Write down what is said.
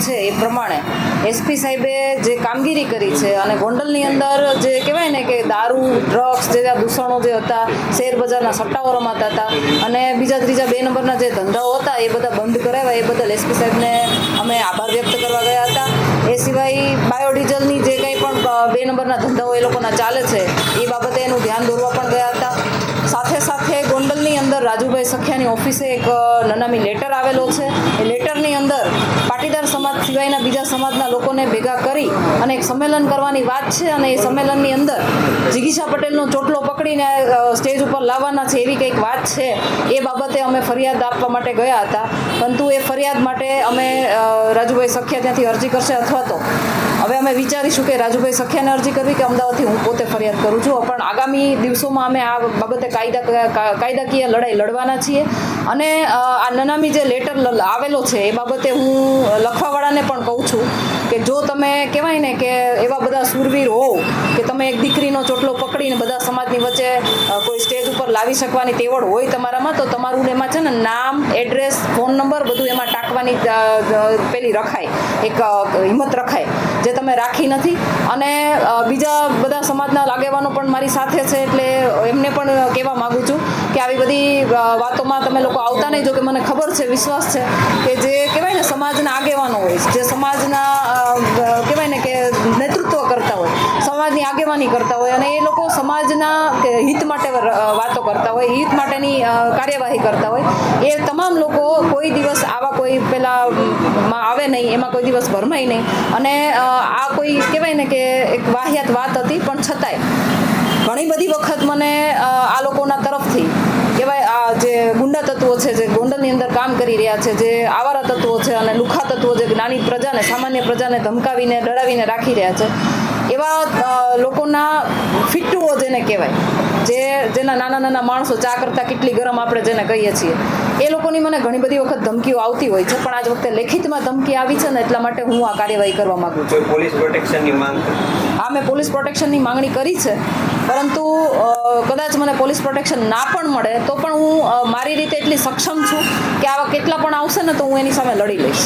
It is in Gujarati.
છે એ પ્રમાણે એસપી સાહેબે જે કામગીરી કરી છે અને ગોંડલની અંદર જે કહેવાય ને કે દારૂ ડ્રગ્સ જેવા દૂષણો જે હતા, શેર બજારના સટ્ટાઓ રમાતા હતા અને બીજા ત્રીજા 2 નંબરના જે ધંધાઓ હતા એ બધા બંધ કરાવ્યા, એ બદલ એસપી સાહેબને અમે આભાર વ્યક્ત કરવા ગયા હતા. એ સિવાય બાયોડીઝલની જે કંઈ પણ 2 નંબરના ધંધાઓ એ લોકોના ચાલે છે એ બાબતે એનું ધ્યાન દોરવા પણ ગયા હતા. સાથે સાથે ગોંડલની અંદર રાજુભાઈ સખિયાની ઓફિસે એક નનામી લેટર આવેલો છે. એ લેટરની અંદર પાટીદાર સમાજ સિવાયના બીજા સમાજના લોકોને ભેગા કરી અને એક સંમેલન કરવાની વાત છે અને એ સંમેલનની અંદર જિગીશા પટેલનો ચોટલો પકડીને સ્ટેજ ઉપર લાવવાના છે એવી કંઈક વાત છે. એ બાબતે અમે ફરિયાદ આપવા માટે ગયા હતા, પરંતુ એ ફરિયાદ માટે અમે રાજુભાઈ સખિયા ત્યાંથી અરજી કરશે અથવા તો હવે અમે વિચારીશું કે રાજુભાઈ સખિયાને અરજી કરવી કે અમદાવાદથી હું પોતે ફરિયાદ કરું છું. પણ આગામી દિવસોમાં અમે આ બાબતે કાયદાકીય લડાઈ લડવાના છીએ અને આ નનામી જે લેટર આવેલો છે એ બાબતે હું લખવાવાળાને પણ કહું છું કે જો તમે કહેવાય ને કે એવા બધા સુરવીર હોવ કે તમે એક દીકરીનો ચોટલો પકડીને બધા સમાજની વચ્ચે કોઈ સ્ટેજ ઉપર લાવી શકવાની તેવડ હોય તમારામાં, તો તમારું એમાં છે ને નામ, એડ્રેસ, ફોન નંબર બધું એમાં ટાંકવાની પેલી રખાય, એક હિંમત રખાય, જે તમે રાખી નથી. અને બીજા બધા સમાજના આગેવાનો પણ મારી સાથે છે એટલે એમને પણ કહેવા માગું છું કે આવી બધી વાતોમાં તમે લોકો આવતા નહીં. જો કે મને ખબર છે, વિશ્વાસ છે કે જે કહેવાય ને સમાજના આગેવાનો હોય, જે સમાજના કહેવાય ને કે નેતૃત્વ કરતા હોય, સમાજની આગેવાની કરતા હોય અને એ લોકો સમાજના હિત માટે વાતો કરતા હોય, હિત માટેની કાર્યવાહી કરતા હોય, એ તમામ લોકો કોઈ દિવસ આવા કોઈ પેલામાં આવે નહીં, એમાં કોઈ દિવસ ભરમાય નહીં. અને આ કોઈ કહેવાય ને કે એક વાહિયાત વાત હતી, પણ છતાંય ઘણી બધી વખત મને આ લોકોના તરફથી કહેવાય આ જે ગુંડા તત્વો છે, જે ગોંડલની અંદર કામ કરી રહ્યા છે, જે આવારા તત્વો છે અને લુખા તત્વો જે નાની પ્રજાને, સામાન્ય પ્રજાને ધમકાવીને ડરાવીને રાખી રહ્યા છે, એવા લોકોના ફિટ્ટુઓ જેને કહેવાય, જેના નાના નાના માણસો ચા કરતાં કેટલી ગરમ આપણે જેને કહીએ છીએ, એ લોકોની મને ઘણી બધી વખત ધમકીઓ આવતી હોય છે. પણ આજ વખતે લેખિતમાં ધમકી આવી છે ને એટલા માટે હું આ કાર્યવાહી કરવા માંગુ છું. પોલીસ પ્રોટેક્શનની માંગ? હા, મેં પોલીસ પ્રોટેક્શનની માંગણી કરી છે, પરંતુ કદાચ મને પોલીસ પ્રોટેક્શન ના પણ મળે તો પણ હું મારી રીતે એટલી સક્ષમ છું કે આવા કેટલા પણ આવશે ને તો હું એની સામે લડી લઈશ.